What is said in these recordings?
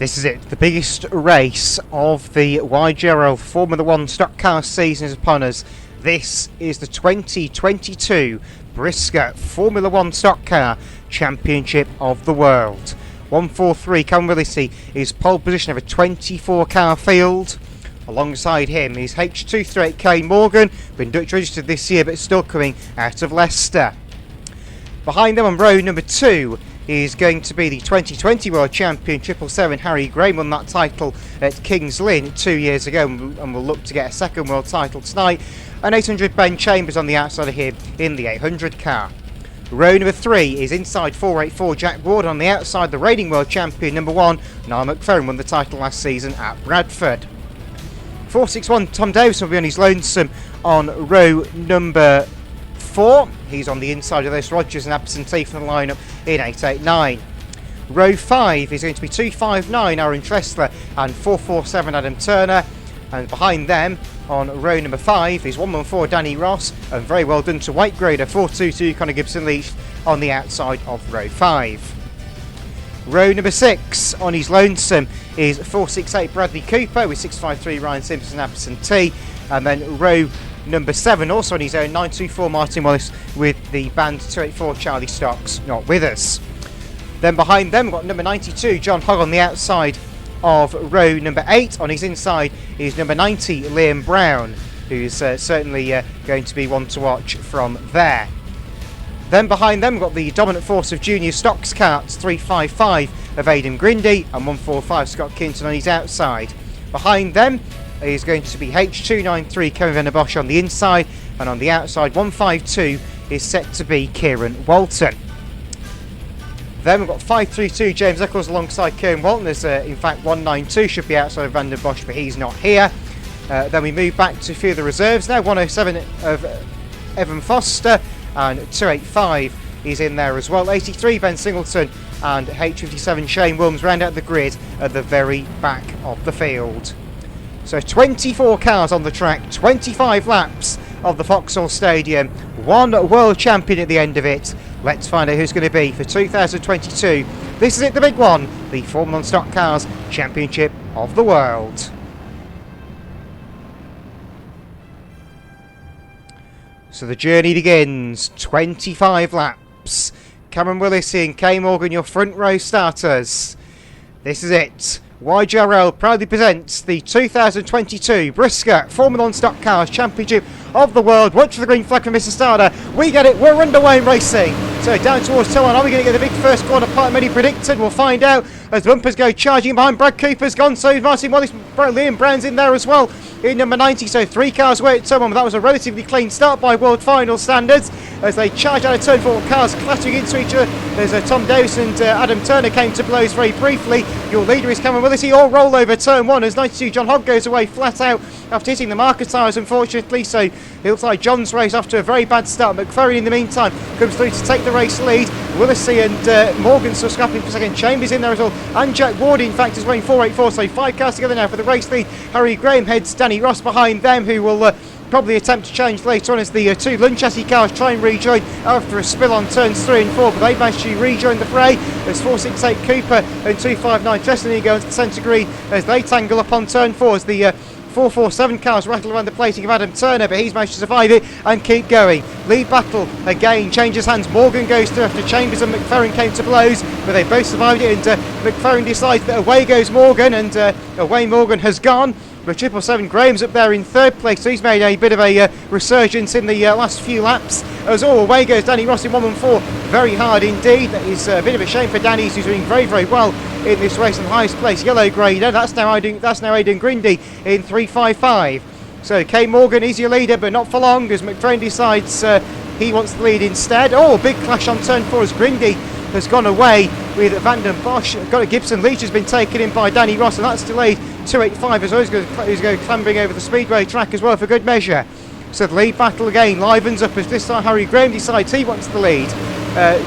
This is it, the biggest race of the YGRL Formula 1 stock car season is upon us. This is the 2022 BriSCA Formula 1 Stock Car Championship of the World. 143 Conwillity is pole position of a 24 car field. Alongside him is H238K Morgan, been Dutch registered this year but still coming out of Leicester. Behind them on row number 2 is going to be the 2020 World Champion 777 Harry Graham, won that title at Kings Lynn 2 years ago and will look to get a second world title tonight. And 800 Ben Chambers on the outside of him in the 800 car. Row number 3 is inside 484 Jack Ward, on the outside the reigning World Champion number 1 Niall McFerrin, won the title last season at Bradford. 461 Tom Davison will be on his lonesome on row number 4. He's on the inside of this. Rogers and absentee from the lineup in 889. Row 5 is going to be 259 Aaron Tressler and 447 Adam Turner. And behind them on row number 5 is 114 Danny Ross, and very well done to White Grader 422 Connor Gibson-Leach on the outside of row 5. Row number 6 on his lonesome is 468 Bradley Cooper with 653 Ryan Simpson absentee. And then row number 7 also on his own, 924 Martin Wallace with the band 284 Charlie Stocks not with us. Then behind them we've got number 92 John Hogg on the outside of row number 8. On his inside is number 90 Liam Brown, who's certainly going to be one to watch from there. Then behind them we've got the dominant force of junior stocks carts, 355 of Aidan Grindy and 145 Scott Kinton on his outside. Behind them is going to be H293 Kevin Van der Bosch on the inside, and on the outside 152 is set to be Kieran Walton. Then we've got 532 James Eccles alongside Kieran Walton. There's in fact 192 should be outside of Van der Bosch, but he's not here. Then we move back to a few of the reserves now. 107 of Evan Foster and 285 is in there as well. 83 Ben Singleton and H57 Shane Williams round out the grid at the very back of the field. So 24 cars on the track, 25 laps of the Vauxhall Stadium, one world champion at the end of it. Let's find out who's going to be for 2022. This is it, the big one, the Formula 1 Stock Cars Championship of the World. So the journey begins, 25 laps. Cameron Willis and Kay Morgan, your front row starters. This is it. YGRL proudly presents the 2022 BriSCA Formula 1 Stock Cars Championship of the World. Watch for the green flag from Mr. Starter. We get it, we're underway in racing. So down towards turn 1, are we going to get the big first corner part many predicted? We'll find out as the bumpers go charging behind. Brad Cooper's gone, so Martin Wallace, Liam Brown's in there as well in number 90, so 3 cars away at turn 1, but that was a relatively clean start by world final standards as they charge out of turn 4, cars clattering into each other. There's Tom Davis and Adam Turner came to blows very briefly. Your leader is Cameron Willis. All roll over turn 1 as 92 John Hogg goes away flat out after hitting the marker tyres, unfortunately, so it looks like John's race off to a very bad start. McFerrin in the meantime comes through to take the race lead. Willissy and Morgan still scrapping for second. Chambers in there as well, and Jack Ward in fact is running 484, so 5 cars together now for the race lead. Harry Graham heads Danny Ross behind them, who will probably attempt to change later on as the 2 Lunchassie cars try and rejoin after a spill on turns 3 and 4, but they managed to rejoin the fray as 468 Cooper and 259 Treston go into the centre green as they tangle up on turn 4 as the 447 cars rattle around the plating of Adam Turner, but he's managed to survive it and keep going. Lead battle again changes hands. Morgan goes through after Chambers and McFerrin came to blows, but they both survived it, and McFerrin decides that away goes Morgan, and away Morgan has gone. But 777 Graham's up there in 3rd place, so he's made a bit of a resurgence in the last few laps. As all away goes Danny Ross in 114, very hard indeed. That is a bit of a shame for Danny, who's doing very, very well in this race in the highest place. Yellow grader, that's now Aidan Grindy in 355. So Kay Morgan is your leader, but not for long as McFerrin decides he wants the lead instead. Oh, big clash on turn 4 as Grindy has gone away with Van der Bosch. Got a Gibson Leach has been taken in by Danny Ross, and that's delayed 285 as well. He's going clambering over the speedway track as well for good measure. So the lead battle again livens up as this time Harry Graham decides he wants the lead.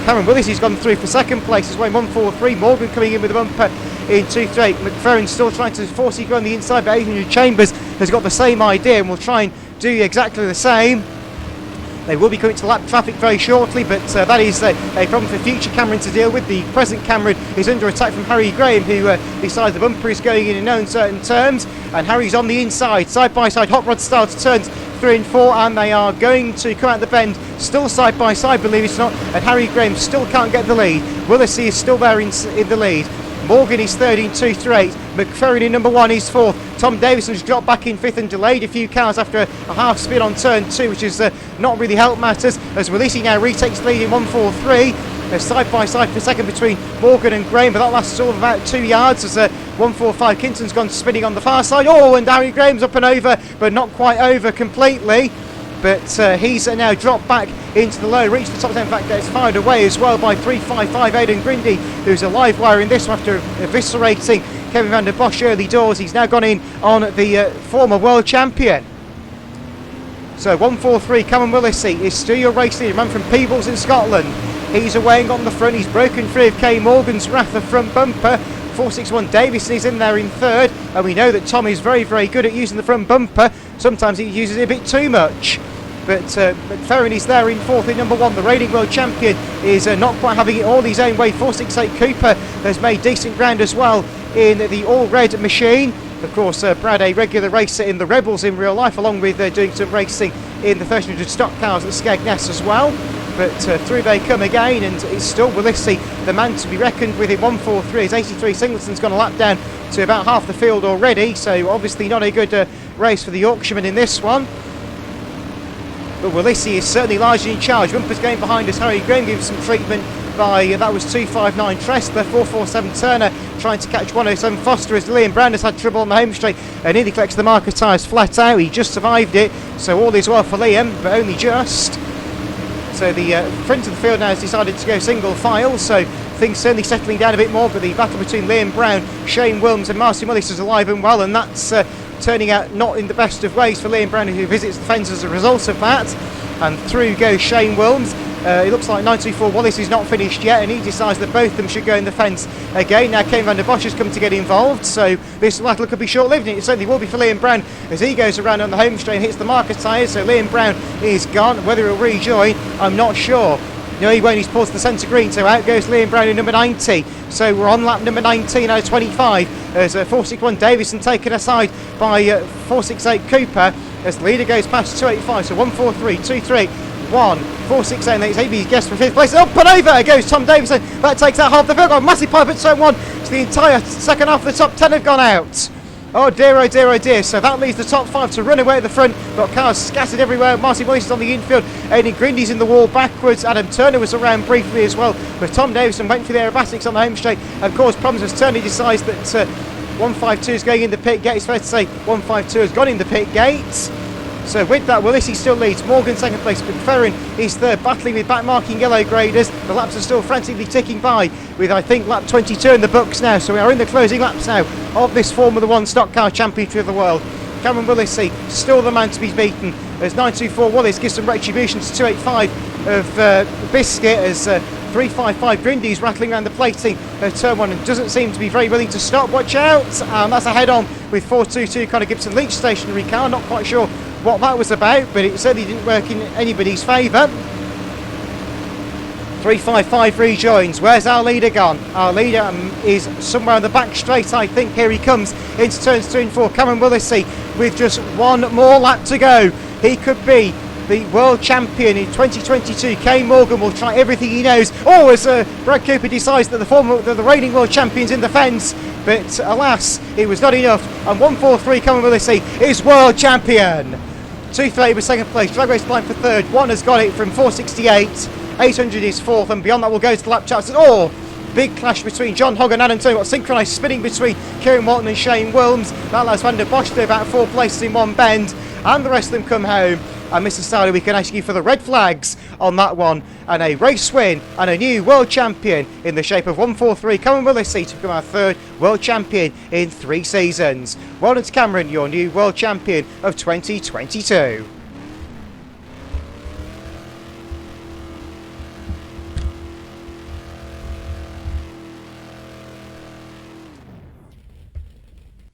Cameron Willis has gone through for 2nd place as well in 143. Morgan coming in with a bumper in 238. McFerrin still trying to force it on the inside, but 800 Chambers has got the same idea and will try and do exactly the same. They will be coming to lap traffic very shortly, but that is a problem for future Cameron to deal with. The present Cameron is under attack from Harry Graham, who decides the bumper is going in no uncertain terms, and Harry's on the inside, side by side, hot rod style to turns 3 and 4, and they are going to come out the bend, still side by side, believe it or not, and Harry Graham still can't get the lead. Willisey is still there in the lead. Morgan is third in 238. McFerrin in number 1 is fourth. Tom Davison's dropped back in fifth and delayed a few cars after a half spin on turn 2, which has not really helped matters, as Willisey now retakes lead in 143. They're side by side for second between Morgan and Graham, but that lasts all of about 2 yards as 145 Kinton's gone spinning on the far side. Oh, and Harry Graham's up and over, but not quite over completely. But he's now dropped back into the low, reached the top 10. In fact, gets fired away as well by 355 Aidan Grindy, who's a live wire in this one after eviscerating Kevin van der Bosch early doors. He's now gone in on the former world champion. So 143, Cameron Willisey is still your race leader, man from Peebles in Scotland. He's away on the front. He's broken free of Kay Morgan's wrath, the front bumper. 461 Davison is in there in third, and we know that Tom is very, very good at using the front bumper. Sometimes he uses it a bit too much. But McFerrin is there in fourth in number 1. The reigning world champion is not quite having it all his own way. 468 Cooper has made decent ground as well in the all-red machine. Of course, Brad, a regular racer in the Rebels in real life, along with doing some racing in the 1300 stock cars at Skegness as well. But through they come again, and it's still Willisey, the man to be reckoned with in 143. His 83 Singleton's gone a lap down to about half the field already, so obviously not a good race for the Yorkshireman in this one. But Willisey is certainly largely in charge. Bumpers going behind us. Harry Graham gives some treatment by, that was 259 Tressler, 447 Turner trying to catch 107 Foster as Liam Brown has had trouble on the home straight and nearly collects the marker tyres flat out. He just survived it, so all is well for Liam, but only just. So the front of the field now has decided to go single file, so things certainly settling down a bit more, but the battle between Liam Brown, Shane Wilms and Marcy Willis is alive and well, and that's turning out not in the best of ways for Liam Brown, who visits the fence as a result of that. And through goes Shane Wilms. It looks like 924 Wallace is not finished yet, and he decides that both of them should go in the fence again. Now Kane van der Bosch has come to get involved, so this battle could be short-lived, and it certainly will be for Liam Brown as he goes around on the home straight and hits the marker tyres. So Liam Brown is gone. Whether he'll rejoin, I'm not sure. No, he won't. He's pulled to the centre green, so out goes Liam Brown in number 90. So we're on lap number 19 out of 25 as 461 Davison taken aside by 468 Cooper as the leader goes past 285. So 143, 238, 1, 468, and it's AB's guess for 5th place. Up and over goes Tom Davison. That takes out half the field. Got a massive pipe at turn 1. So the entire second half of the top 10 have gone out. Oh dear, oh dear, oh dear. So that leaves the top 5 to run away at the front. Got cars scattered everywhere. Marcy Willis is on the infield. Aidan Grindy's in the wall backwards. Adam Turner was around briefly as well. But Tom Davison went for the aerobatics on the home straight and caused problems as Turner decides that 152 is going in the pit gate. It's fair to say 152 has gone in the pit gate. So with that, Willisey still leads. Morgan second place, but Ferrin is third, battling with back-marking yellow graders. The laps are still frantically ticking by, with I think lap 22 in the books now. So we are in the closing laps now of this Formula 1 Stock Car Championship of the World. Cameron Willisey still the man to be beaten as 924 Wallace gives some retribution to 285 of BriSCA as 355 Grindy's rattling around the plating of turn 1 and doesn't seem to be very willing to stop. Watch out! That's a head-on with 422 Connor Gibson Leach stationary car. Not quite sure what that was about, but it certainly didn't work in anybody's favour. 355 rejoins. Where's our leader gone? Our leader is somewhere on the back straight, I think. Here he comes into turns 3 and 4. Cameron Willisey with just one more lap to go. He could be the world champion in 2022. Kane Morgan will try everything he knows. Oh, as Brad Cooper decides that the reigning world champion's in the fence. But alas, it was not enough. And 143 Cameron Willisey is world champion. 230 was second place. Drag Race Blind for third. One has got it from 468. 800 is fourth, and beyond that we'll go to the lap charts. Oh, big clash between John Hogg and Adam Turner. Got synchronised spinning between Kieran Walton and Shane Wilms. That allows Van der Bosch to about 4 places in one bend, and the rest of them come home. And Mr. Starley, we can ask you for the red flags on that one, and a race win and a new world champion in the shape of 143 Cameron Willisey to become our third world champion in 3 seasons. Well done to Cameron, your new world champion of 2022.